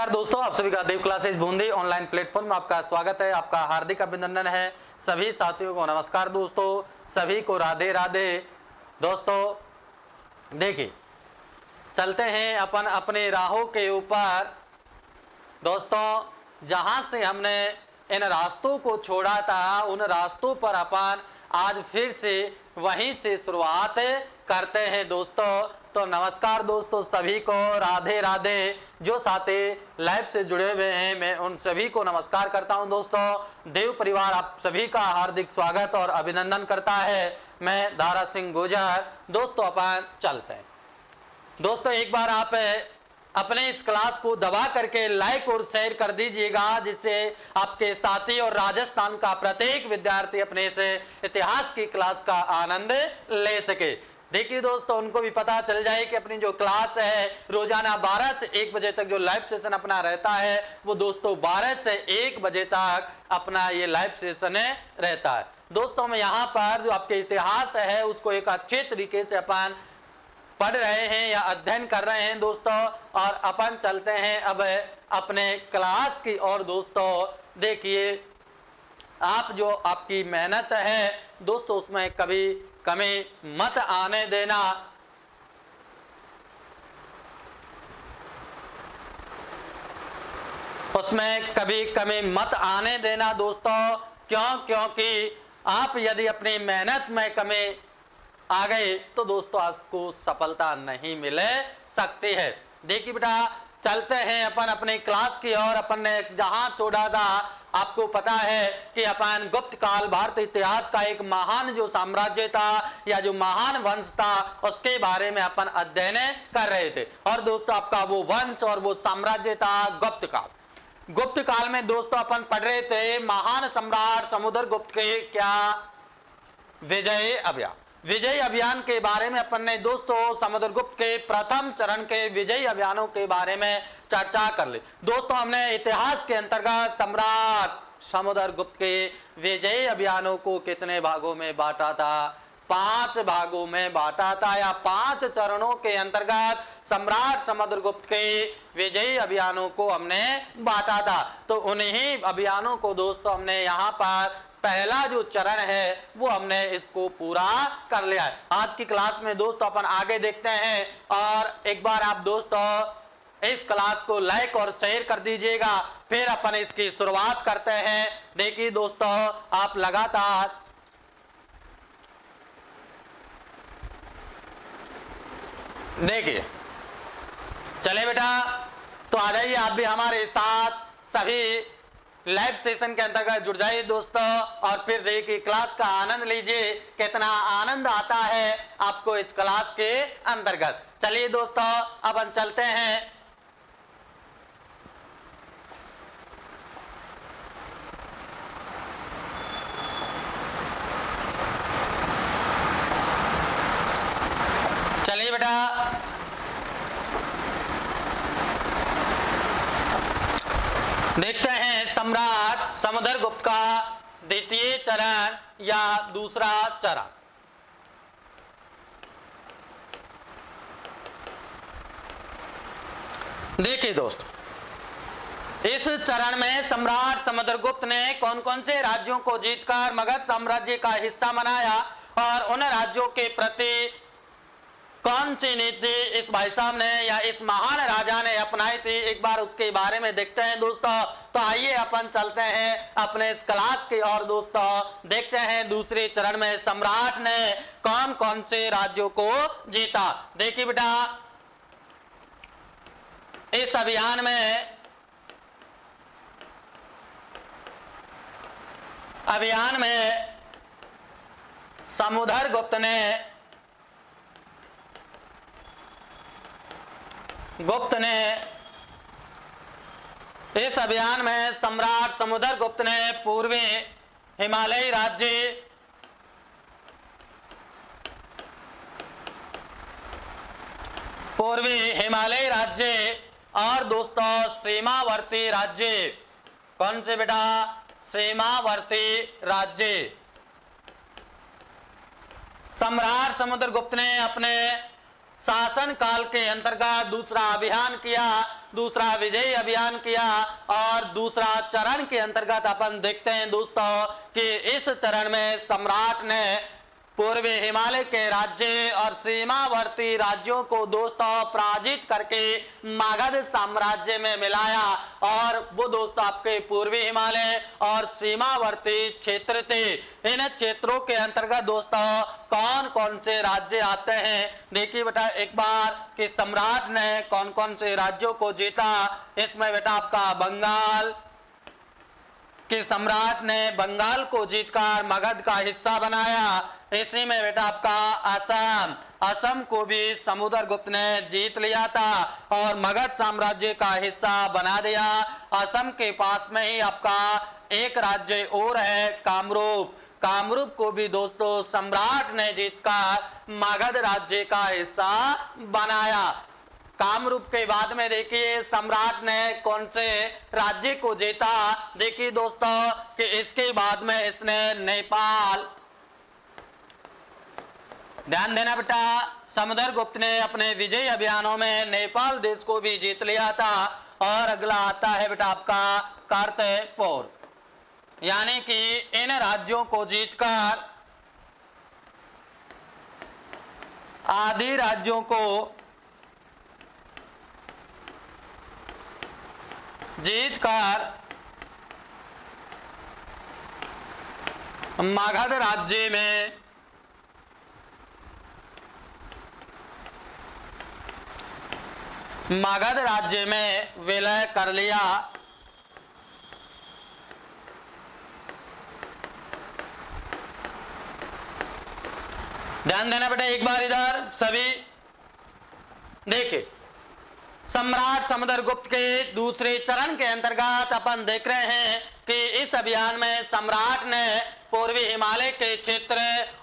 नमस्कार दोस्तों, आप सभी का देव क्लासेज बूंदी ऑनलाइन प्लेटफॉर्म में आपका स्वागत है। आपका हार्दिक अभिनंदन है। सभी साथियों को नमस्कार दोस्तों, सभी को राधे राधे। दोस्तों देखिए, चलते हैं अपन अपने राहों के ऊपर। दोस्तों जहां से हमने इन रास्तों को छोड़ा था, उन रास्तों पर अपन आज फिर से वहीं से शुरुआत करते हैं दोस्तों। तो नमस्कार दोस्तों, सभी को राधे राधे। जो साथी लाइव से जुड़े हुए हैं, मैं उन सभी को नमस्कार करता हूं दोस्तों। देव परिवार आप सभी का हार्दिक स्वागत और अभिनंदन करता है। मैं दारा सिंह गुजर। दोस्तों अपन चलते हैं। दोस्तों एक बार आप अपने इस क्लास को दबा करके लाइक और शेयर कर दीजिएगा, जिससे आपके साथी और राजस्थान का प्रत्येक विद्यार्थी अपने से इतिहास की क्लास का आनंद ले सके। देखिए दोस्तों, उनको भी पता चल जाए कि अपनी जो क्लास है रोजाना 12 से 1 बजे तक जो लाइव सेशन अपना रहता है, वो दोस्तों 12 से 1 बजे तक अपना ये लाइव सेशन रहता है। दोस्तों मैं यहाँ पर जो आपके इतिहास है उसको एक अच्छे तरीके से अपन पढ़ रहे हैं या अध्ययन कर रहे हैं दोस्तों, और अपन चलते हैं अब अपने क्लास की ओर। दोस्तों देखिए, आप जो आपकी मेहनत है दोस्तों, उसमें कभी कमी मत आने देना। उसमें कभी कमी मत आने देना दोस्तों। क्योंकि आप यदि अपनी मेहनत में कमी आ गए तो दोस्तों आपको सफलता नहीं मिल सकती है। देखिए बेटा, चलते हैं अपन अपने क्लास की और अपन ने जहां छोड़ा था, आपको पता है कि अपन गुप्त काल भारत इतिहास का एक महान जो साम्राज्य था या जो महान वंश था, उसके बारे में अपन अध्ययन कर रहे थे। और दोस्तों आपका वो वंश और वो साम्राज्य था गुप्त काल। गुप्त काल में दोस्तों अपन पढ़ रहे थे महान सम्राट समुद्रगुप्त के क्या विजय अभियान के बारे में अपन ने दोस्तों समुद्रगुप्त के प्रथम चरण के विजय अभियानों के बारे में चर्चा कर ली। दोस्तों हमने इतिहास के अंतर्गत सम्राट समुद्रगुप्त के विजय अभियानों को कितने भागों में बांटा था? 5 भागों में बांटा था, या 5 चरणों के अंतर्गत सम्राट समुद्रगुप्त के विजयी अभियानों को हमने बांटा था। तो उन्हीं अभियानों को दोस्तों हमने यहाँ पर पहला जो चरण है वो हमने इसको पूरा कर लिया है। आज की क्लास में दोस्तों अपन आगे देखते हैं, और एक बार आप दोस्तों इस क्लास को लाइक और शेयर कर दीजिएगा, फिर अपन इसकी शुरुआत करते हैं। देखिए दोस्तों, आप लगातार देखिए, चले बेटा, तो आ जाइए आप भी हमारे साथ, सभी लाइव सेशन के अंतर्गत जुड़ जाइए दोस्तों, और फिर देखिए क्लास का आनंद लीजिए। कितना आनंद आता है आपको इस क्लास के अंतर्गत। चलिए दोस्तों अब हम चलते हैं। चलिए बेटा, देखते हैं सम्राट समुद्रगुप्त का द्वितीय चरण या दूसरा चरण। देखिए दोस्तों, इस चरण में सम्राट समुद्रगुप्त ने कौन कौन से राज्यों को जीतकर मगध साम्राज्य का हिस्सा बनाया, और उन राज्यों के प्रति कौन सी नीति इस भाई साहब ने या इस महान राजा ने अपनाई थी, एक बार उसके बारे में देखते हैं दोस्तों। तो आइए अपन चलते हैं अपने इस क्लास की और दोस्तों, देखते हैं दूसरे चरण में सम्राट ने कौन कौन से राज्यों को जीता। देखिए बेटा, इस अभियान में समुद्रगुप्त ने इस अभियान में सम्राट समुद्रगुप्त ने पूर्वी हिमालयी राज्य और दोस्तों सीमावर्ती राज्य, कौन से बेटा? सीमावर्ती राज्य। सम्राट समुद्रगुप्त ने अपने शासन काल के अंतर्गत दूसरा अभियान किया, दूसरा विजय अभियान किया। और दूसरा चरण के अंतर्गत अपन देखते हैं दोस्तों कि इस चरण में सम्राट ने पूर्वी हिमालय के राज्य और सीमावर्ती राज्यों को दोस्तों पराजित करके मगध साम्राज्य में मिलाया। और वो दोस्तों आपके पूर्वी हिमालय और सीमावर्ती क्षेत्र थे। इन क्षेत्रों के अंतर्गत दोस्तों कौन कौन से राज्य आते हैं, देखिए बेटा एक बार कि सम्राट ने कौन कौन से राज्यों को जीता। इसमें बेटा आपका बंगाल कि सम्राट ने बंगाल को जीतकर मगध का हिस्सा बनाया। इसी में बेटा आपका असम को भी समुद्रगुप्त ने जीत लिया था और मगध साम्राज्य का हिस्सा बना दिया। असम के पास में ही आपका एक राज्य और है कामरूप। कामरूप को भी दोस्तों सम्राट ने जीतकर मगध राज्य का हिस्सा बनाया। कामरूप के बाद में देखिए सम्राट ने कौन से राज्य को जीता। देखिए दोस्तों कि इसके बाद में इसने नेपाल, ध्यान देना बेटा, समुद्रगुप्त ने अपने विजय अभियानों में नेपाल देश को भी जीत लिया था। और अगला आता है बेटा आपका कर्तव्यपुर, यानी कि इन राज्यों को जीतकर आदि राज्यों को जीतकर मगध राज्य में विलय कर लिया। ध्यान देना बेटा एक बार इधर सभी देखिए, सम्राट समुद्रगुप्त के दूसरे चरण के अंतर्गत अपन देख रहे हैं कि इस अभियान में सम्राट ने पूर्वी हिमालय के क्षेत्र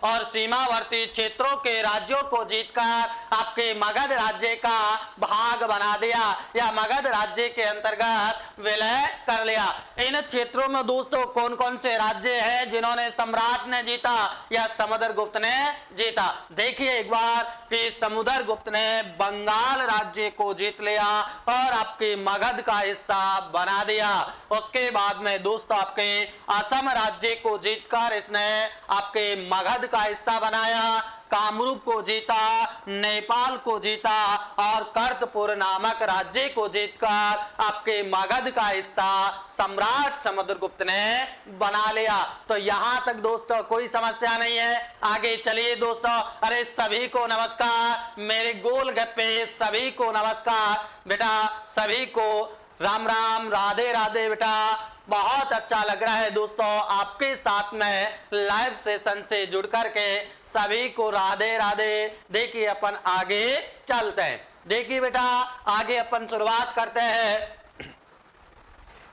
और सीमावर्ती क्षेत्रों के राज्यों को जीतकर आपके मगध राज्य का भाग बना दिया या मगध राज्य के अंतर्गत विलय कर लिया। इन क्षेत्रों में दोस्तों कौन कौन से राज्य हैं जिन्होंने सम्राट ने जीता या समुद्रगुप्त ने जीता। देखिए एक बार कि समुद्रगुप्त ने बंगाल राज्य को जीत लिया और आपके मगध का हिस्सा बना दिया। उसके बाद में दोस्तों आपके असम राज्य को जीतकर इसने आपके मगध का हिस्सा बनाया। कामरूप को जीता, नेपाल को जीता और कर्तपुर नामक राज्य को जीतकर आपके मगध का हिस्सा सम्राट समुद्रगुप्त ने बना लिया। तो यहां तक दोस्तों कोई समस्या नहीं है। आगे चलिए दोस्तों। अरे सभी को नमस्कार, मेरे गोल गप्पे सभी को नमस्कार बेटा, सभी को राम राम, राधे राधे बेटा। बहुत अच्छा लग रहा है दोस्तों आपके साथ में लाइव सेशन से जुड़ करके, सभी को राधे राधे। देखिए अपन आगे चलते हैं। देखिए बेटा आगे अपन शुरुआत करते हैं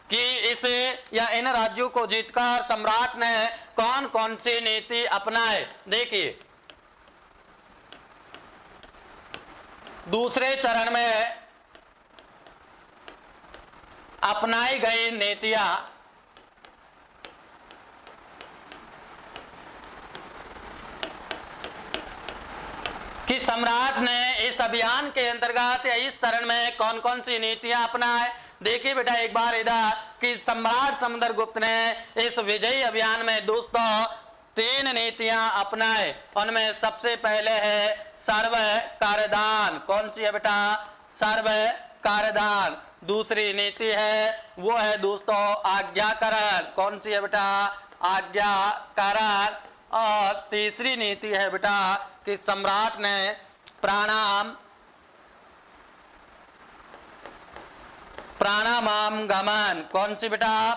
कि इसे या इन राज्यों को जीतकर सम्राट ने कौन कौन सी नीति अपनाए। देखिए दूसरे चरण में अपनाई गई नीतियां कि सम्राट ने इस अभियान के अंतर्गत या इस चरण में कौन कौन सी नीतियां अपनाए। देखिए बेटा एक बार इधर कि सम्राट समुद्रगुप्त ने इस विजयी अभियान में दोस्तों 3 नीतियां अपनाए। उनमें सबसे पहले है सर्व कार्यदान। कौन सी है बेटा? सर्व कार्यदान। दूसरी नीति है वो है दोस्तों आज्ञाकरण। कौन सी है बेटा? आज्ञाकरण। और तीसरी नीति है बेटा कि सम्राट ने प्राणायाम गमन। कौन सी बेटा?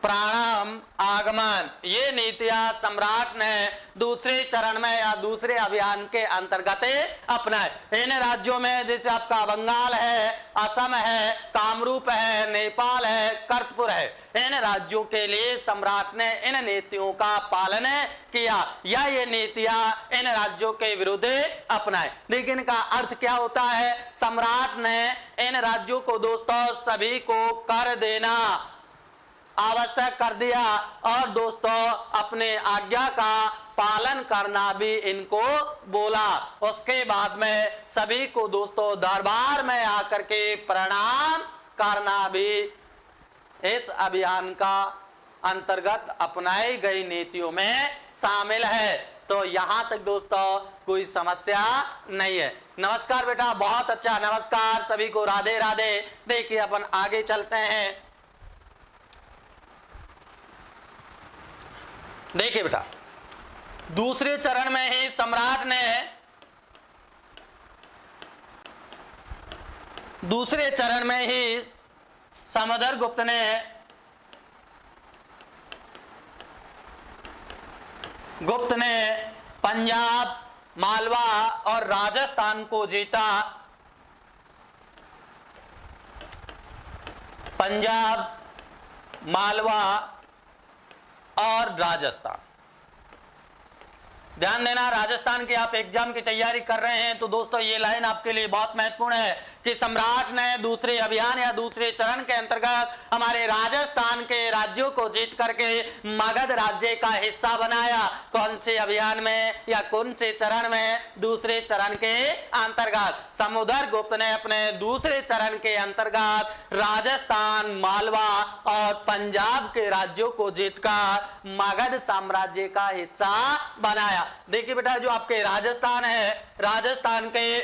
प्राणायाम आगमन। ये नीतियां सम्राट ने दूसरे चरण में या दूसरे अभियान के अंतर्गत अपनाए। इन राज्यों में जैसे आपका बंगाल है, असम है, कामरूप है, नेपाल है, कर्तपुर है, इन राज्यों के लिए सम्राट ने इन नीतियों का पालन किया या ये नीतियां इन राज्यों के विरुद्ध अपनाए। लेकिन इनका अर्थ क्या होता है? सम्राट ने इन राज्यों को दोस्तों सभी को कर देना आवश्यक कर दिया और दोस्तों अपने आज्ञा का पालन करना भी इनको बोला। उसके बाद में सभी को दोस्तों दरबार में आकर के प्रणाम करना भी इस अभियान का अंतर्गत अपनाई गई नीतियों में शामिल है। तो यहां तक दोस्तों कोई समस्या नहीं है। नमस्कार बेटा, बहुत अच्छा, नमस्कार सभी को, राधे राधे। देखिए अपन आगे चलते हैं। देखिए बेटा, दूसरे चरण में ही सम्राट ने दूसरे चरण में ही समुद्रगुप्त ने पंजाब, मालवा और राजस्थान को जीता। पंजाब, मालवा और राजस्थान। ध्यान देना, राजस्थान के आप एग्जाम की तैयारी कर रहे हैं तो दोस्तों ये लाइन आपके लिए बहुत महत्वपूर्ण है कि सम्राट ने दूसरे अभियान या दूसरे चरण के अंतर्गत हमारे राजस्थान के राज्यों को जीत करके मगध राज्य का हिस्सा बनाया। कौन से अभियान में या कौन से चरण में? दूसरे चरण के अंतर्गत समुद्रगुप्त ने अपने दूसरे चरण के अंतर्गत राजस्थान, मालवा और पंजाब के राज्यों को जीतकर मगध साम्राज्य का हिस्सा बनाया। देखिए बेटा, जो आपके राजस्थान है, राजस्थान के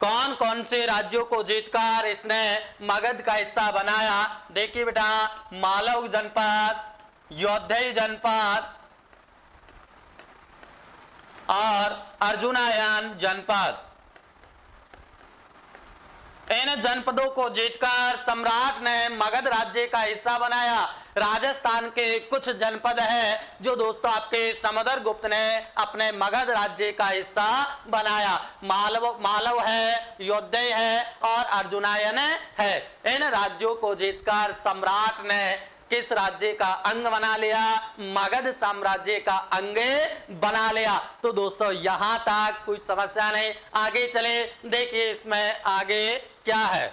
कौन कौन से राज्यों को जीतकर इसने मगध का हिस्सा बनाया? देखिए बेटा, मालव जनपद, योद्धई जनपद और अर्जुनायन जनपद। इन जनपदों को जीतकर सम्राट ने मगध राज्य का हिस्सा बनाया। राजस्थान के कुछ जनपद है जो दोस्तों आपके समुद्रगुप्त ने अपने मगध राज्य का हिस्सा बनाया। मालव है, योद्धई है और अर्जुनायन है। इन राज्यों को जीतकर सम्राट ने किस राज्य का अंग बना लिया? मगध साम्राज्य का अंग बना लिया। तो दोस्तों यहां तक कोई समस्या नहीं। आगे चले, देखिए इसमें आगे क्या है।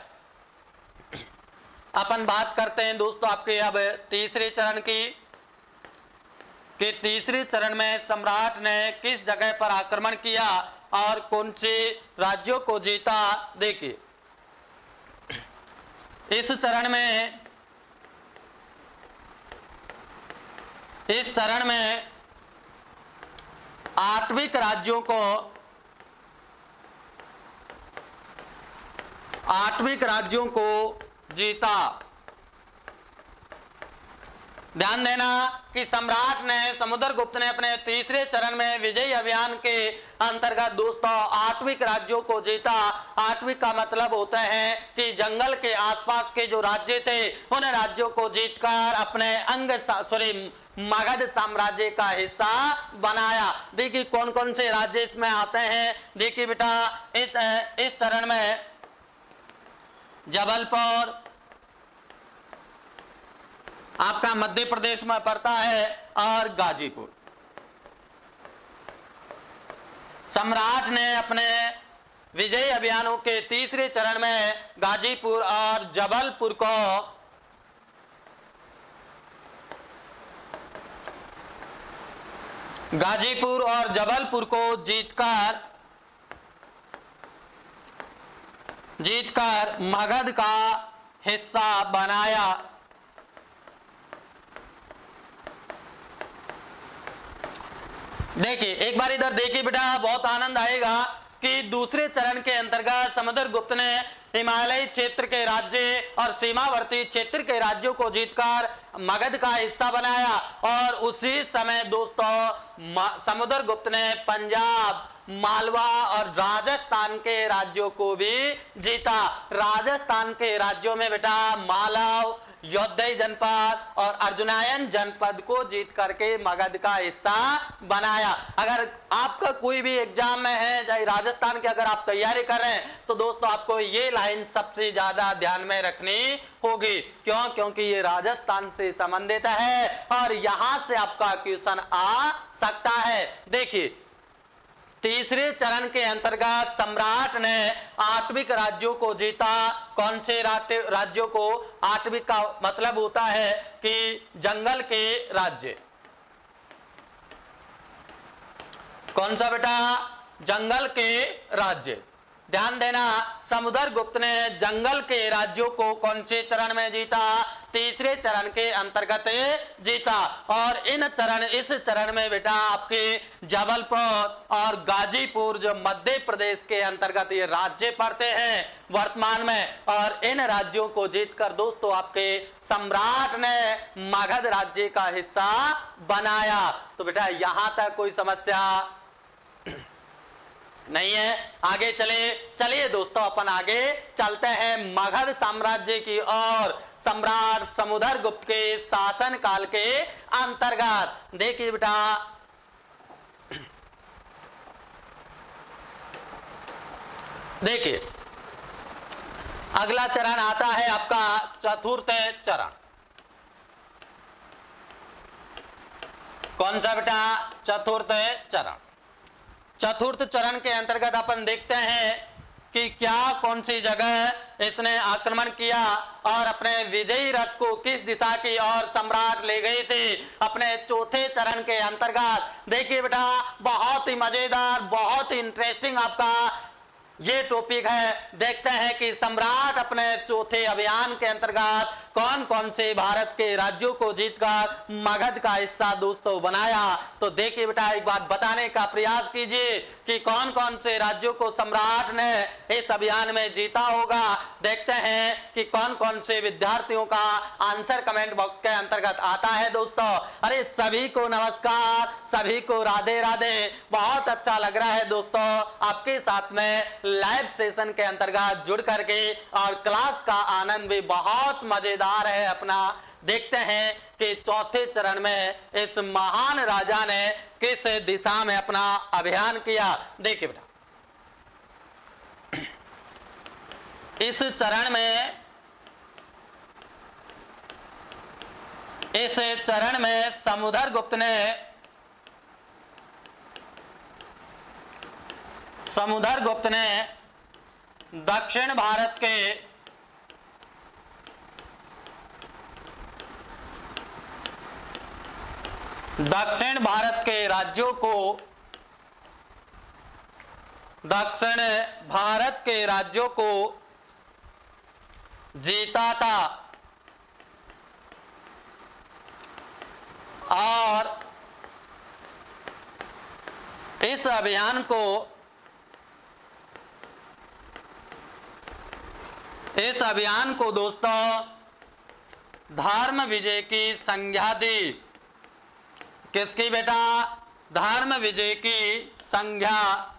अपन बात करते हैं दोस्तों आपके अब तीसरे चरण की, कि तीसरे चरण में सम्राट ने किस जगह पर आक्रमण किया और कौन से राज्यों को जीता। देखिए इस चरण में आठवीं राज्यों को जीता। ध्यान देना कि सम्राट ने, समुद्रगुप्त ने अपने तीसरे चरण में विजयी अभियान के अंतर्गत दोस्तों आठवीं राज्यों को जीता। आठवीं का मतलब होता है कि जंगल के आसपास के जो राज्य थे उन राज्यों को जीतकर अपने मगध साम्राज्य का हिस्सा बनाया। देखिए कौन कौन से राज्य इसमें आते हैं। देखिए बेटा, इस चरण में जबलपुर आपका मध्य प्रदेश में पड़ता है और गाजीपुर। सम्राट ने अपने विजयी अभियानों के तीसरे चरण में गाजीपुर और जबलपुर को जीतकर मगध का हिस्सा बनाया। देखिए एक बार इधर देखिए बेटा, बहुत आनंद आएगा कि दूसरे चरण के अंतर्गत समुद्रगुप्त ने हिमालयी क्षेत्र के राज्य और सीमावर्ती क्षेत्र के राज्यों को जीतकर मगध का हिस्सा बनाया। और उसी समय दोस्तों समुद्रगुप्त ने पंजाब, मालवा और राजस्थान के राज्यों को भी जीता। राजस्थान के राज्यों में बेटा मालव, योद्धई जनपद और अर्जुनायन जनपद को जीत करके मगध का हिस्सा बनाया। अगर आपका कोई भी एग्जाम में है, चाहे राजस्थान की अगर आप तैयारी कर रहे हैं तो दोस्तों आपको ये लाइन सबसे ज्यादा ध्यान में रखनी होगी। क्यों? क्योंकि ये राजस्थान से संबंधित है और यहां से आपका क्वेश्चन आ सकता है। देखिए तीसरे चरण के अंतर्गत सम्राट ने आठवीं राज्यों को जीता। कौन से राज्यों को? आठवीं का मतलब होता है कि जंगल के राज्य। कौन सा बेटा? जंगल के राज्य। ध्यान देना, समुद्रगुप्त ने जंगल के राज्यों को कौन से चरण में जीता? तीसरे चरण के अंतर्गत जीता। और इस चरण में बेटा आपके जबलपुर और गाजीपुर जो मध्य प्रदेश के अंतर्गत ये राज्य पड़ते हैं वर्तमान में, और इन राज्यों को जीतकर दोस्तों आपके सम्राट ने मगध राज्य का हिस्सा बनाया। तो बेटा यहां तक कोई समस्या नहीं है। आगे चलिए दोस्तों, अपन आगे चलते हैं मगध साम्राज्य की और सम्राट समुद्रगुप्त के शासन काल के अंतर्गत। देखिए बेटा, देखिए अगला चरण आता है आपका चतुर्थ चरण। कौन सा बेटा? चतुर्थ चरण। चतुर्थ चरण के अंतर्गत अपन देखते हैं कि क्या कौन सी जगह इसने आक्रमण किया और अपने विजयी रथ को किस दिशा की ओर सम्राट ले गए थे अपने चौथे चरण के अंतर्गत। देखिए बेटा, बहुत ही मजेदार, बहुत ही इंटरेस्टिंग आपका ये टॉपिक है। देखते हैं कि सम्राट अपने चौथे अभियान के अंतर्गत कौन कौन से भारत के राज्यों को जीतकर मगध का हिस्सा दोस्तों बनाया। तो देखिए बेटा, एक बात बताने का प्रयास कीजिए कि कौन कौन से राज्यों को सम्राट ने इस अभियान में जीता होगा। देखते हैं कि कौन कौन से विद्यार्थियों का आंसर कमेंट बॉक्स के अंतर्गत आता है दोस्तों। अरे सभी को नमस्कार, सभी को राधे राधे। बहुत अच्छा लग रहा है दोस्तों आपके साथ में लाइव सेशन के अंतर्गत जुड़ करके, और क्लास का आनंद भी बहुत मजेदार है अपना। देखते हैं कि चौथे चरण में इस महान राजा ने किस दिशा में अपना अभियान किया। देखिए बेटा, इस चरण में समुद्रगुप्त ने दक्षिण भारत के राज्यों को जीता था और इस अभियान को दोस्तों धर्म विजय की संज्ञा दी। किसकी बेटा? धर्म विजय की संज्ञा।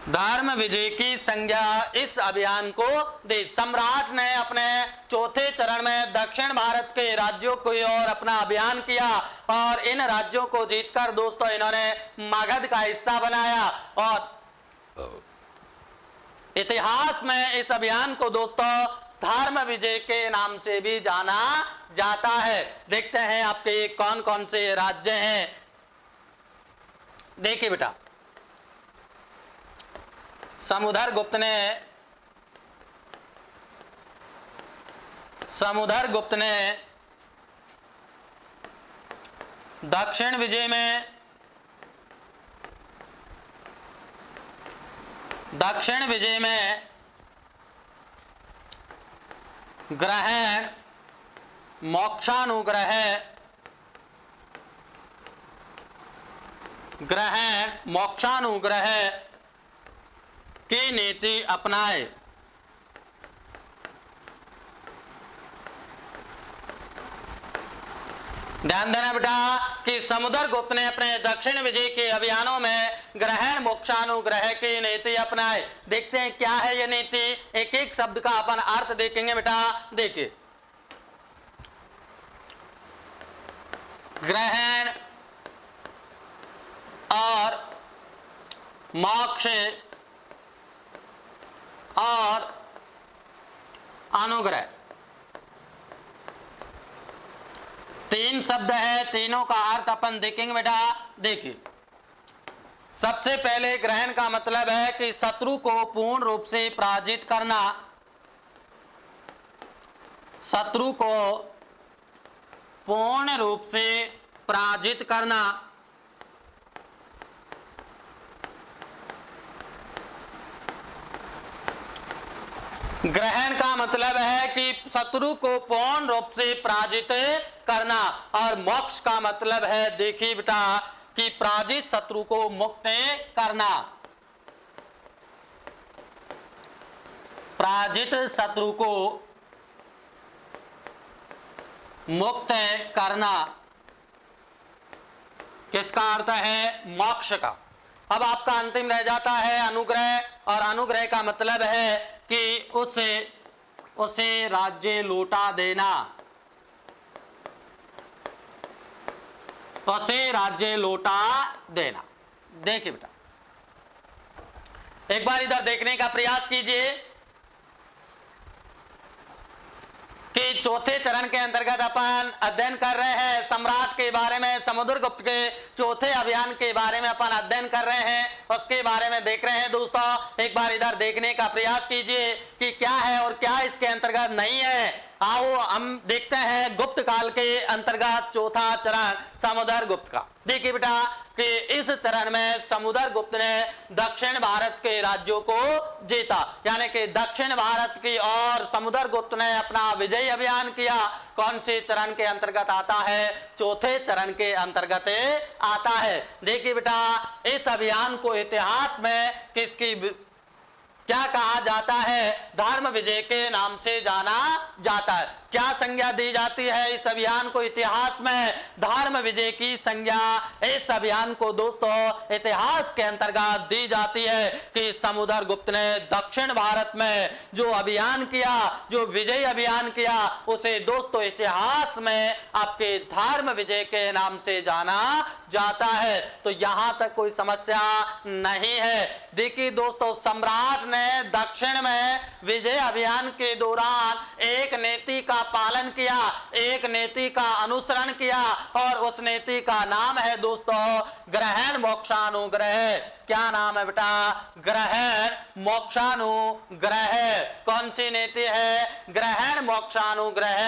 धर्म विजय की संज्ञा इस अभियान को दी। सम्राट ने अपने चौथे चरण में दक्षिण भारत के राज्यों की ओर अपना अभियान किया और इन राज्यों को जीतकर दोस्तों इन्होंने मगध का हिस्सा बनाया। और इतिहास में इस अभियान को दोस्तों धर्म विजय के नाम से भी जाना जाता है। देखते हैं आपके कौन कौन से राज्य हैं। देखिए बेटा, समुद्रगुप्त ने दक्षिण विजय में ग्रहण मोक्षानुग्रह की नीति अपनाए। ध्यान देना बेटा कि समुद्रगुप्त ने अपने दक्षिण विजय के अभियानों में ग्रहण मोक्षानुग्रह की नीति अपनाए। देखते हैं क्या है यह नीति, एक एक शब्द का अपन अर्थ देखेंगे बेटा। देखिए, ग्रहण और मोक्ष और अनुग्रह, तीन शब्द है, तीनों का अर्थ अपन देखेंगे बेटा। देखिए, सबसे पहले ग्रहण का मतलब है कि शत्रु को पूर्ण रूप से पराजित करना, शत्रु को पूर्ण रूप से पराजित करना। ग्रहण का मतलब है कि शत्रु को पूर्ण रूप से पराजित करना, और मोक्ष का मतलब है, देखिए बेटा, कि पराजित शत्रु को मुक्त करना। पराजित शत्रु को मुक्त करना किसका अर्थ है? मोक्ष का। अब आपका अंतिम रह जाता है अनुग्रह, और अनुग्रह का मतलब है कि उसे राज्य लौटा देना, उसे राज्य लौटा देना। देखिए बेटा, एक बार इधर देखने का प्रयास कीजिए कि चौथे चरण के अंतर्गत अपन अध्ययन कर रहे हैं सम्राट के बारे में, समुद्रगुप्त के चौथे अभियान के बारे में अपन अध्ययन कर रहे हैं, उसके बारे में देख रहे हैं। दोस्तों एक बार इधर देखने का प्रयास कीजिए कि क्या है और क्या इसके अंतर्गत नहीं है। आओ हम देखते हैं गुप्त काल के अंतर्गत चौथा चरण समुद्रगुप्त का। देखिए बेटा कि इस चरण में समुद्रगुप्त ने दक्षिण भारत के राज्यों को जीता, यानी कि दक्षिण भारत की ओर समुद्रगुप्त ने अपना विजय अभियान किया। कौन से चरण के अंतर्गत आता है? चौथे चरण के अंतर्गत आता है। देखिए बेटा, इस अभियान को इतिहास में किसकी क्या कहा जाता है? धर्म विजय के नाम से जाना जाता है। क्या संज्ञा दी जाती है इस अभियान को इतिहास में? धर्म विजय की संज्ञा इस अभियान को दोस्तों इतिहास के अंतर्गत दी जाती है कि समुद्रगुप्त ने दक्षिण भारत में जो अभियान किया, जो विजय अभियान किया, उसे दोस्तों इतिहास में आपके धर्म विजय के नाम से जाना जाता है। तो यहां तक कोई समस्या नहीं है। देखिए दोस्तों, सम्राट ने दक्षिण में विजय अभियान के दौरान एक नीति का पालन किया, एक नीति का अनुसरण किया, और उस नीति का नाम है दोस्तों ग्रहण मोक्षानुग्रह। क्या नाम है बेटा? ग्रहण मोक्षानुग्रह। कौन सी नीति है? ग्रहण मोक्षानुग्रह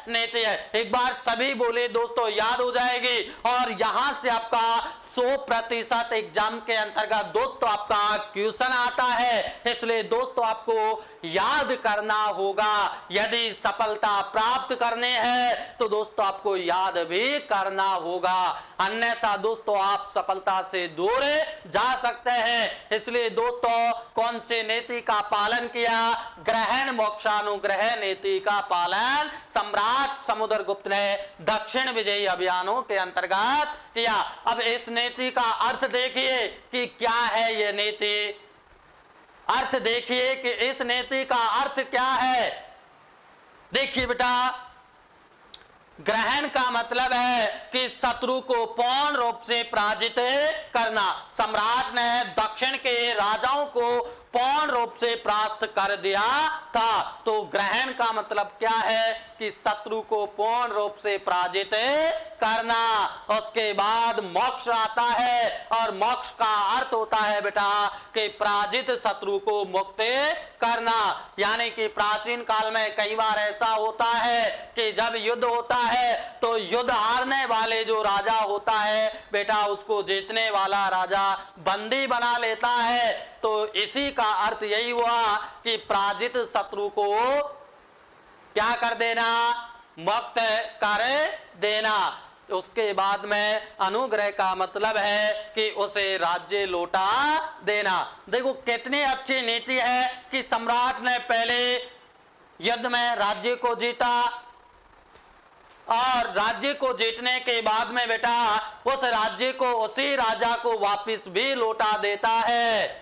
नीति है। एक बार सभी बोले दोस्तों, याद हो जाएगी। और यहां से आपका 100% एग्जाम के अंतर्गत दोस्तों आपका क्वेश्चन आता है, इसलिए दोस्तों आपको याद करना होगा। यदि सफलता प्राप्त करने हैं तो दोस्तों आपको याद भी करना होगा, अन्यथा दोस्तों आप सफलता से दूर जा सकते हैं। इसलिए दोस्तों कौन से नीति का पालन किया? ग्रहण मोक्षानुग्रह नीति का पालन सम्राट समुद्रगुप्त ने दक्षिण विजयी अभियानों के अंतर्गत किया। अब इस नीति का अर्थ देखिए कि क्या है ये नीति। अर्थ देखिए कि इस नीति का अर्थ क्या है। देखिए बेटा, ग्रहण का मतलब है कि शत्रु को पूर्ण रूप से पराजित करना। सम्राट ने दक्षिण के राजाओं को पूर्ण रूप से परास्त कर दिया था। तो ग्रहण का मतलब क्या है कि शत्रु को पूर्ण रूप से पराजित करना। उसके बाद मोक्ष आता है, और मोक्ष का अर्थ होता है बेटा कि पराजित शत्रु को मुक्त करना। यानी कि प्राचीन काल में कई बार ऐसा होता है कि जब युद्ध होता है तो युद्ध हारने वाले जो राजा होता है बेटा, उसको जीतने वाला राजा बंदी बना लेता है। तो इसी का अर्थ यही हुआ कि पराजित शत्रु को क्या कर देना? मुक्त कर देना। उसके बाद में अनुग्रह का मतलब है कि उसे राज्य लौटा देना। देखो कितनी अच्छी नीति है कि सम्राट ने पहले युद्ध में राज्य को जीता, और राज्य को जीतने के बाद में बेटा उस राज्य को उसी राजा को वापस भी लौटा देता है।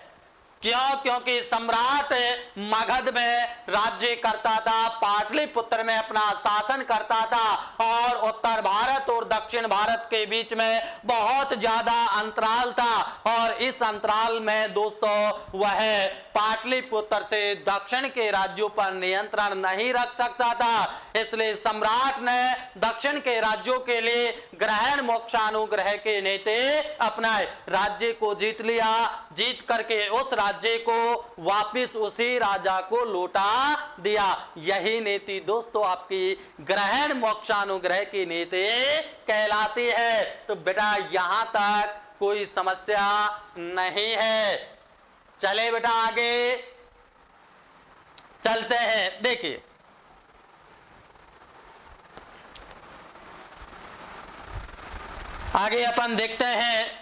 क्यों? क्योंकि सम्राट मगध में राज्य करता था, पाटलिपुत्र में अपना शासन करता था, और उत्तर भारत और दक्षिण भारत के बीच में बहुत ज्यादा अंतराल था। और इस अंतराल में दोस्तों वह पाटलिपुत्र से दक्षिण के राज्यों पर नियंत्रण नहीं रख सकता था। इसलिए सम्राट ने दक्षिण के राज्यों के लिए ग्रहण मोक्षानुग्रह के नीति अपनाए। राज्य को जीत लिया, जीत करके उस राज्य को वापिस उसी राजा को लौटा दिया। यही नीति दोस्तों आपकी ग्रहण मोक्षानुग्रह की नीति कहलाती है। तो बेटा यहां तक कोई समस्या नहीं है। चले बेटा आगे चलते हैं। देखिए आगे अपन देखते हैं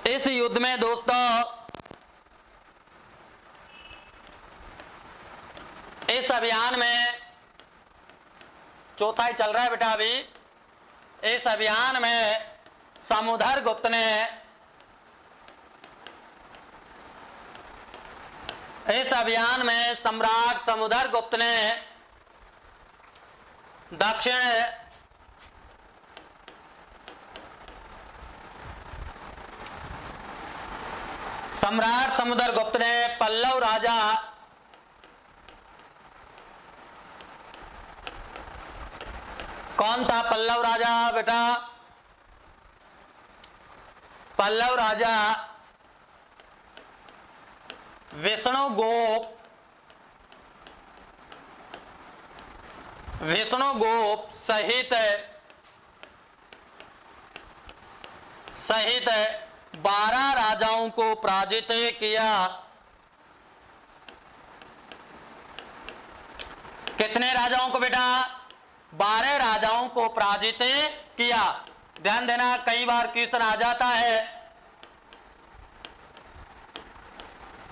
इस युद्ध में दोस्तों, इस अभियान में चौथा ही चल रहा है बेटा अभी। इस अभियान में समुद्रगुप्त ने इस अभियान में सम्राट समुद्रगुप्त ने दक्षिण सम्राट समुद्रगुप्त ने पल्लव राजा कौन था पल्लव राजा बेटा? पल्लव राजा विष्णुगुप्त सहित 12 राजाओं को पराजित किया। कितने राजाओं को बेटा? 12 राजाओं को पराजित किया। ध्यान देना, कई बार क्वेश्चन आ जाता है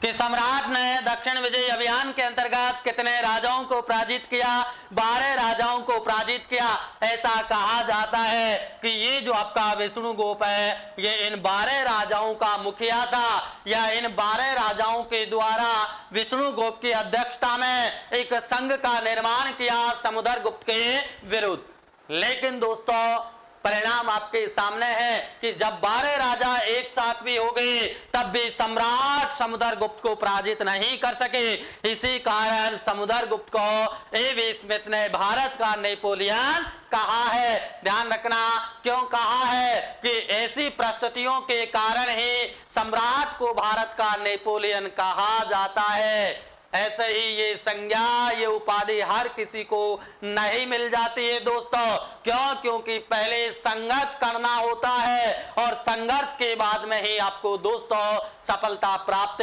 कि सम्राट ने दक्षिण विजय अभियान के अंतर्गत कितने राजाओं को पराजित किया? 12 राजाओं को पराजित किया। ऐसा कहा जाता है कि ये जो आपका विष्णुगुप्त है ये इन 12 राजाओं का मुखिया था, या इन 12 राजाओं के द्वारा विष्णुगुप्त की अध्यक्षता में एक संघ का निर्माण किया समुद्रगुप्त के विरुद्ध। लेकिन दोस्तों परिणाम आपके सामने है कि जब 12 राजा एक साथ भी हो गए तब भी सम्राट समुद्रगुप्त को पराजित नहीं कर सके। इसी कारण समुद्रगुप्त को ए.वी. स्मिथ ने भारत का नेपोलियन कहा है। ध्यान रखना क्यों कहा है कि ऐसी परिस्थितियों के कारण ही सम्राट को भारत का नेपोलियन कहा जाता है। ऐसे ही ये संज्ञा, ये उपाधि हर किसी को नहीं मिल जाती है दोस्तों। क्यों? क्योंकि पहले संघर्ष करना होता है और संघर्ष के बाद में ही आपको दोस्तों सफलता प्राप्त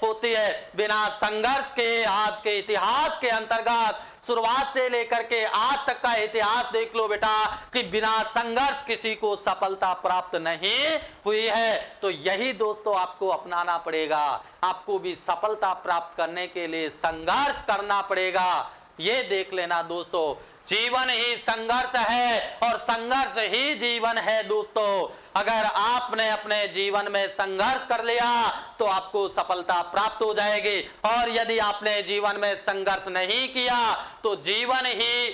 होती है। बिना संघर्ष के आज के इतिहास के अंतर्गत शुरुआत से लेकर के आज तक का इतिहास देख लो बेटा कि बिना संघर्ष किसी को सफलता प्राप्त नहीं हुई है। तो यही दोस्तों आपको अपनाना पड़ेगा। आपको भी सफलता प्राप्त करने के लिए संघर्ष करना पड़ेगा। ये देख लेना दोस्तों, जीवन ही संघर्ष है और संघर्ष ही जीवन है दोस्तों। अगर आपने अपने जीवन में संघर्ष कर लिया तो आपको सफलता प्राप्त हो जाएगी, और यदि आपने जीवन में संघर्ष नहीं किया तो जीवन ही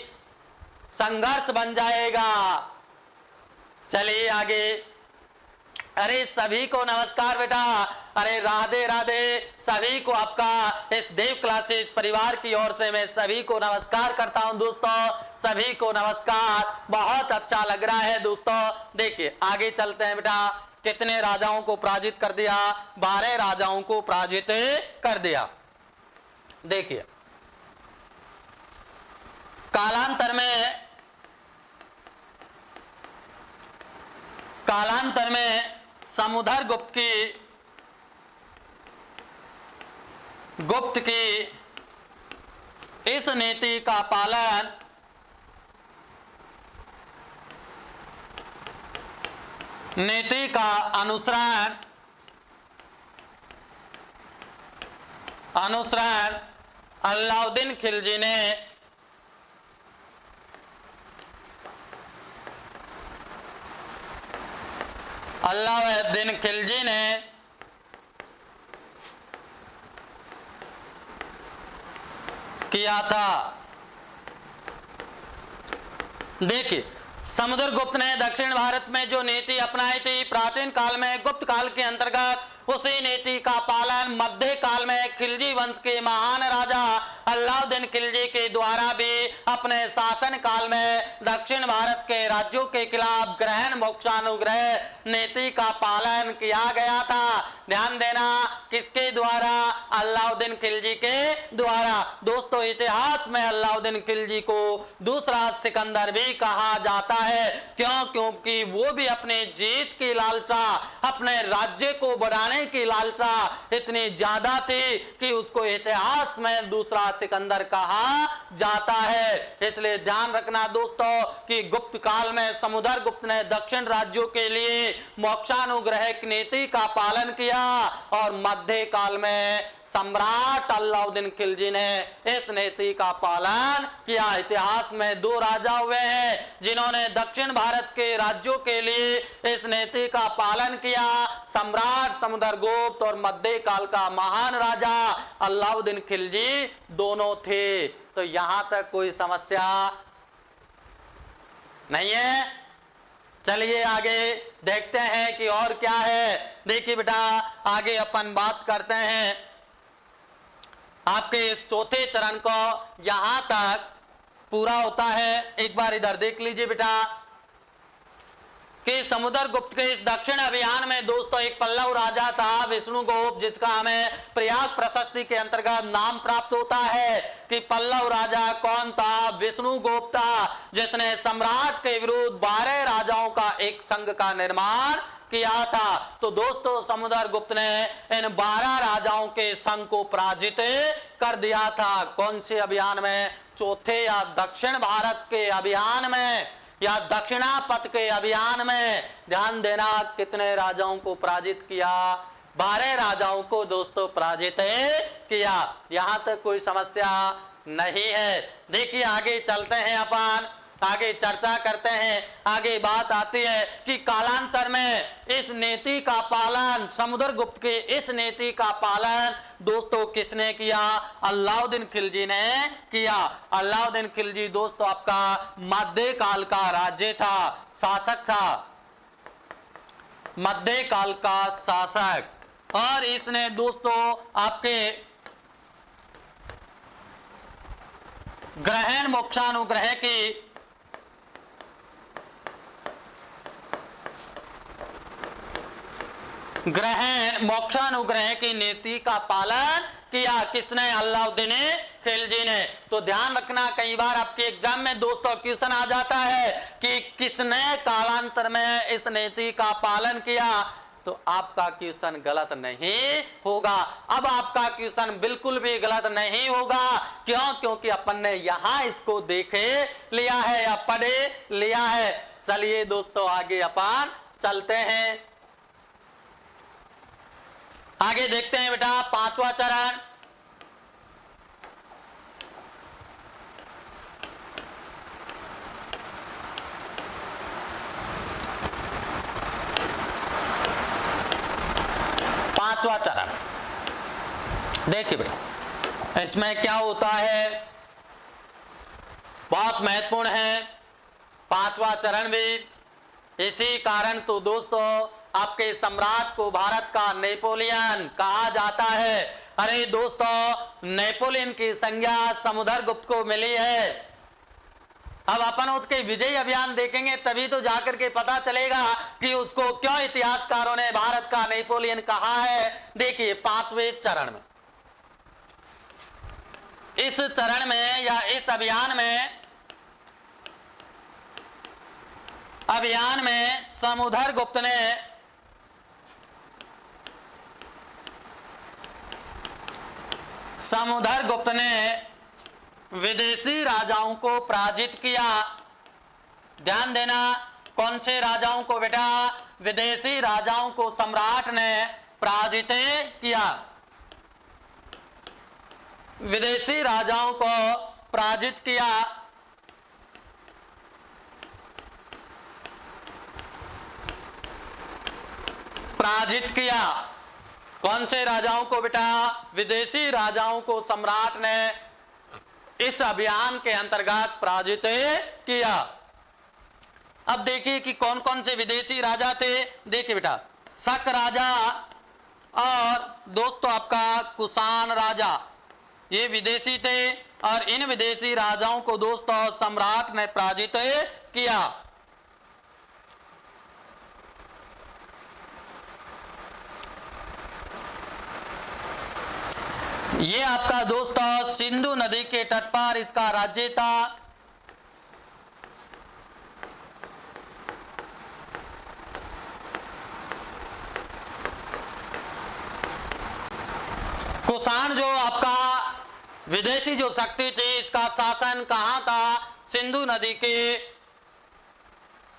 संघर्ष बन जाएगा। चलिए आगे। अरे सभी को नमस्कार बेटा, अरे राधे राधे सभी को। आपका इस देव क्लासेस परिवार की ओर से मैं सभी को नमस्कार करता हूं दोस्तों। सभी को नमस्कार। बहुत अच्छा लग रहा है दोस्तों। देखिए आगे चलते हैं बेटा। कितने राजाओं को पराजित कर दिया? 12 राजाओं को पराजित कर दिया। देखिए कालांतर में समुद्रगुप्त की इस नीति का पालन नीति का अनुसरण अलाउद्दीन खिलजी ने किया था। देखिए समुद्रगुप्त ने दक्षिण भारत में जो नीति अपनाई थी, प्राचीन काल में गुप्त काल के अंतर्गत उसी नीति का पालन मध्य काल में खिलजी वंश के महान राजा अलाउद्दीन खिलजी के द्वारा भी अपने शासन काल में दक्षिण भारत के राज्यों के खिलाफ ग्रहण मोक्षानुग्रह नीति का पालन किया गया था। ध्यान देना, किसके द्वारा? अलाउद्दीन खिलजी के द्वारा। दोस्तों, इतिहास में अलाउद्दीन खिलजी को दूसरा सिकंदर भी कहा जाता है। क्यों? क्योंकि वो भी अपने जीत की लालसा, अपने राज्य को बढ़ाने की लालसा इतनी ज्यादा थी कि उसको इतिहास में दूसरा सिकंदर कहा जाता है। इसलिए ध्यान रखना दोस्तों कि गुप्त काल में समुद्रगुप्त ने दक्षिण राज्यों के लिए मोक्षानुग्रह नीति का पालन किया और मध्य काल में सम्राट अलाउद्दीन खिलजी ने इस नीति का पालन किया। इतिहास में दो राजा हुए हैं जिन्होंने दक्षिण भारत के राज्यों के लिए इस नीति का पालन किया, सम्राट समुद्रगुप्त और मध्य काल का महान राजा अलाउद्दीन खिलजी दोनों थे। तो यहां तक कोई समस्या नहीं है। चलिए आगे देखते हैं कि और क्या है। देखिए बेटा, आगे अपन बात करते हैं आपके इस चौथे चरण को, यहां तक पूरा होता है। एक बार इधर देख लीजिए बेटा कि समुद्रगुप्त के इस दक्षिण अभियान में दोस्तों एक पल्लव राजा था विष्णुगुप्त, जिसका हमें प्रयाग प्रशस्ति के अंतर्गत नाम प्राप्त होता है कि पल्लव राजा कौन था? विष्णुगुप्त था, जिसने सम्राट के विरुद्ध 12 राजाओं का एक संघ का निर्माण किया था। तो दोस्तों, समुद्रगुप्त ने इन 12 राजाओं के संघ को पराजित कर दिया था। कौन से अभियान में? चौथे या दक्षिण भारत के अभियान में या दक्षिणापथ के अभियान में। ध्यान देना, कितने राजाओं को पराजित किया? 12 राजाओं को दोस्तों पराजित किया। यहां तक कोई समस्या नहीं है। देखिए आगे चलते हैं, अपन आगे चर्चा करते हैं। आगे बात आती है कि कालांतर में इस नीति का पालन, समुद्रगुप्त के इस नीति का पालन दोस्तों किसने किया? अलाउद्दीन खिलजी ने किया। अलाउद्दीन खिलजी दोस्तों आपका मध्य काल का राज्य था, शासक था, मध्य काल का शासक। और इसने दोस्तों आपके ग्रहण मोक्षानुग्रह की ग्रहण मोक्षानुग्रह की नीति का पालन किया। किसने? अलाउद्दीन खिलजी ने। तो ध्यान रखना, कई बार आपके एग्जाम में दोस्तों क्वेश्चन आ जाता है कि किसने कालांतर में इस नीति का पालन किया। तो आपका क्वेश्चन गलत नहीं होगा। अब आपका क्वेश्चन बिल्कुल भी गलत नहीं होगा। क्यों? क्योंकि अपन ने यहां इसको देखे लिया है या पढ़े लिया है। चलिए दोस्तों आगे अपन चलते हैं। आगे देखते हैं बेटा, पांचवा चरण। पांचवा चरण देखिए बेटा, इसमें क्या होता है, बहुत महत्वपूर्ण है पांचवा चरण भी। इसी कारण तो दोस्तों आपके सम्राट को भारत का नेपोलियन कहा जाता है। अरे दोस्तों, नेपोलियन की संज्ञा समुद्रगुप्त को मिली है। अब अपन उसके विजय अभियान देखेंगे तभी तो जाकर के पता चलेगा कि उसको क्यों इतिहासकारों ने भारत का नेपोलियन कहा है। देखिए पांचवें चरण में, इस चरण में या इस अभियान में समुद्रगुप्त ने विदेशी राजाओं को पराजित किया। ध्यान देना, कौन से राजाओं को बेटा? विदेशी राजाओं को सम्राट ने पराजित किया। विदेशी राजाओं को पराजित किया। कौन से राजाओं को बेटा? विदेशी राजाओं को सम्राट ने इस अभियान के अंतर्गत पराजित किया। अब देखिए कि कौन कौन से विदेशी राजा थे। देखिए बेटा, शक राजा और दोस्तों आपका कुषाण राजा, ये विदेशी थे और इन विदेशी राजाओं को दोस्तों सम्राट ने पराजित किया। ये आपका दोस्तों सिंधु नदी के तट पर इसका राज्य था। कुषाण जो आपका विदेशी जो शक्ति थी, इसका शासन कहां था? सिंधु नदी के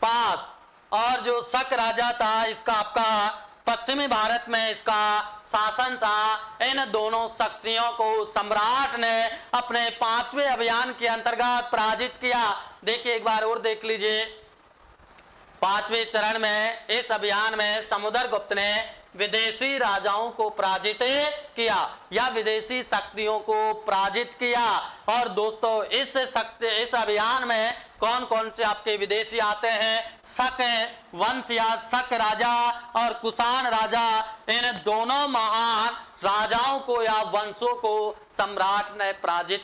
पास। और जो शक राजा था, इसका आपका पश्चिमी भारत में इसका शासन था। इन दोनों शक्तियों को सम्राट ने अपने 5वें अभियान के अंतर्गत पराजित किया। देखिए एक बार और देख लीजिए, 5वें चरण में इस अभियान में समुद्रगुप्त ने विदेशी राजाओं को पराजित किया या विदेशी शक्तियों को पराजित किया। और दोस्तों इस अभियान में कौन कौन से आपके विदेशी आते हैं? शक वंश या शक राजा और कुषाण राजा, इन दोनों महान राजाओं को या वंशों को सम्राट ने पराजित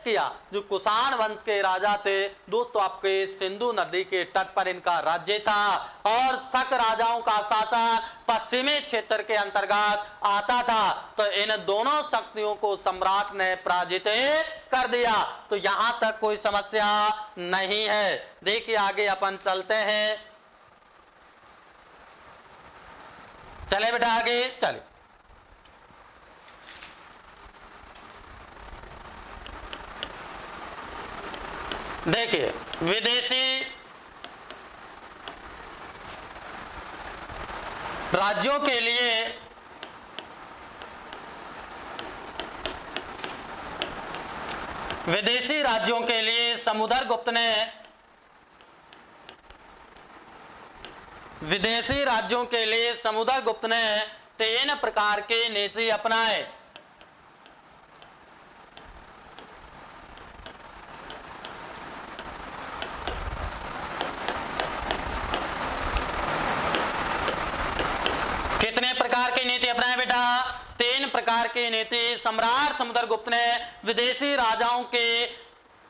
किया। जो कुषाण वंश के राजा थे दोस्तों, आपके सिंधु नदी के तट पर इनका राज्य था और शक राजाओं का शासन पश्चिमी क्षेत्र के अंतर्गत आता था। तो इन दोनों शक्तियों को सम्राट ने पराजित कर दिया। तो यहां तक कोई समस्या नहीं है। देखिए आगे अपन चलते हैं, चले बेटा आगे चले। देखिए विदेशी राज्यों के लिए समुद्रगुप्त ने विदेशी राज्यों के लिए समुद्रगुप्त ने 3 प्रकार के नीति अपनाए। कितने प्रकार की नीति अपनाए बेटा? 3 प्रकार की नीति सम्राट समुद्रगुप्त ने विदेशी राजाओं के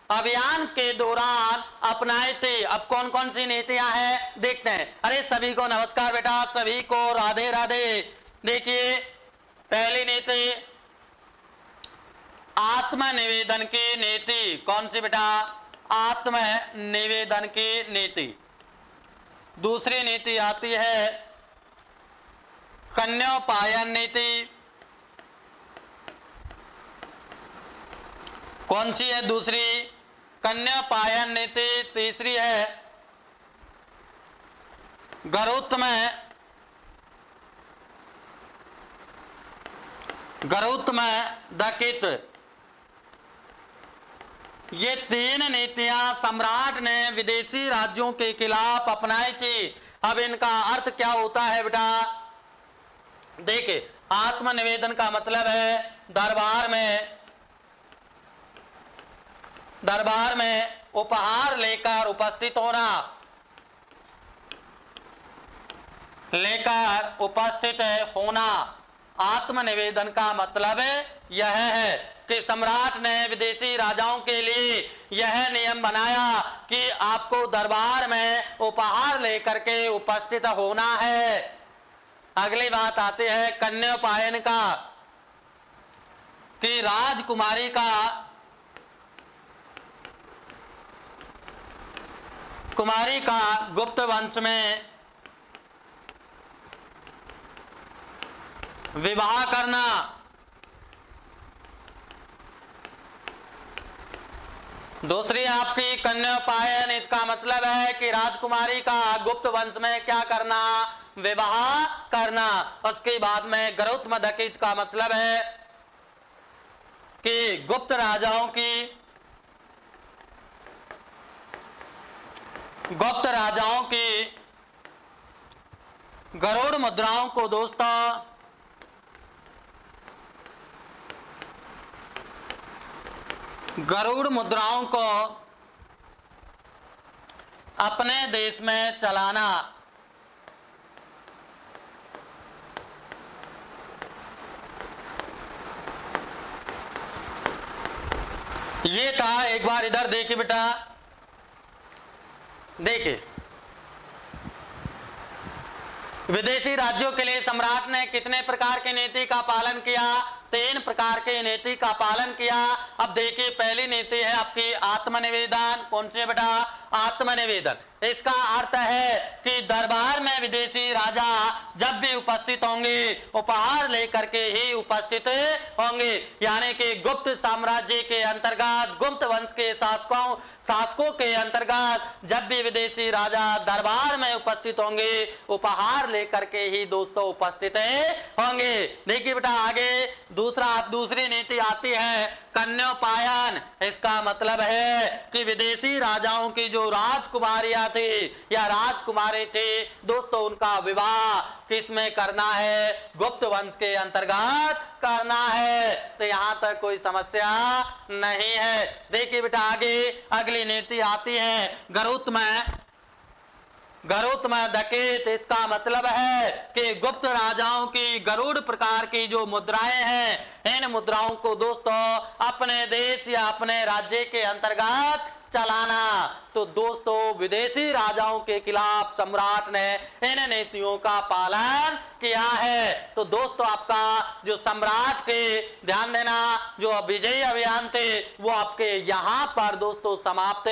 अभियान के दौरान अपनाए थे। अब कौन कौन सी नीतियां हैं देखते हैं। अरे सभी को नमस्कार बेटा, सभी को राधे राधे। देखिए पहली नीति आत्मनिवेदन की नीति। कौन सी बेटा? आत्मनिवेदन की नीति। दूसरी नीति आती है कन्योपायन नीति। कौन सी है दूसरी? कन्यापायन नीति। तीसरी है गरुत्म दकित। ये 3 नीतियां सम्राट ने विदेशी राज्यों के खिलाफ अपनाई थी। अब इनका अर्थ क्या होता है बेटा? देखिए आत्मनिवेदन का मतलब है दरबार में उपहार लेकर उपस्थित होना। आत्मनिवेदन का मतलब यह है कि सम्राट ने विदेशी राजाओं के लिए यह नियम बनाया कि आपको दरबार में उपहार लेकर के उपस्थित होना है। अगली बात आती है कन्यापायन का, कि राजकुमारी का गुप्त वंश में विवाह करना। दूसरी आपकी कन्यापायन, इसका मतलब है कि राजकुमारी का गुप्त वंश में क्या करना? विवाह करना। उसके बाद में गरुत्म दकित का मतलब है कि गुप्त राजाओं की गरुड़ मुद्राओं को दोस्तों अपने देश में चलाना। ये था, एक बार इधर देखिए बेटा, देखिए विदेशी राज्यों के लिए सम्राट ने कितने प्रकार की नीति का पालन किया? 3 प्रकार की नीति का पालन किया। अब देखिए पहली नीति है आपकी आत्मनिवेदन। कौन सी बेटा? आत्मनिवेदन। इसका अर्थ है कि दरबार में विदेशी राजा जब भी उपस्थित होंगे उपहार लेकर के ही उपस्थित होंगे, यानी कि गुप्त साम्राज्य के अंतर्गत, गुप्त वंश के शासकों के अंतर्गत जब भी विदेशी राजा दरबार में उपस्थित होंगे उपहार लेकर के ही दोस्तों उपस्थित होंगे। देखिए बेटा आगे दूसरी नीति आती है कन्योपायन। इसका मतलब है कि विदेशी राजाओं की जो राजकुमारियां थी या राजकुमारी थे दोस्तों, उनका विवाह किस में करना है? गुप्त वंश के अंतर्गत करना है। तो यहां तक कोई समस्या नहीं है। देखिए बेटा आगे अगली नीति आती है गरुत्म डकैत। इसका मतलब है कि गुप्त राजाओं की गरुड़ प्रकार की जो मुद्राएं हैं, इन मुद्राओं को दोस्तों अपने देश या अपने राज्य के अंतर्गत चलाना। तो दोस्तों विदेशी राजाओं के खिलाफ सम्राट ने इन नीतियों का पालन किया है। तो दोस्तों आपका जो सम्राट के ध्यान देना जो विजयी अभियान थे वो आपके यहाँ पर दोस्तों समाप्त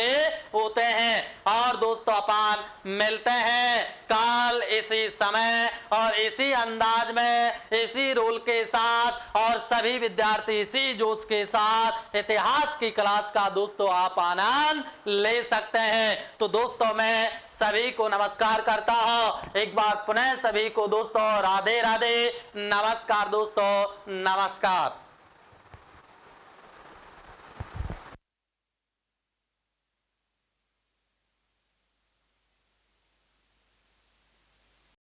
होते हैं। और दोस्तों अपन मिलते हैं कल इसी समय और इसी अंदाज में, इसी रोल के साथ, और सभी विद्यार्थी इसी जोश के साथ इतिहास की क्लास का दोस्तों आप आनंद ले सकते हैं। तो दोस्तों मैं सभी को नमस्कार करता हूं। एक बार पुनः सभी को दोस्तों राधे राधे, नमस्कार दोस्तों, नमस्कार।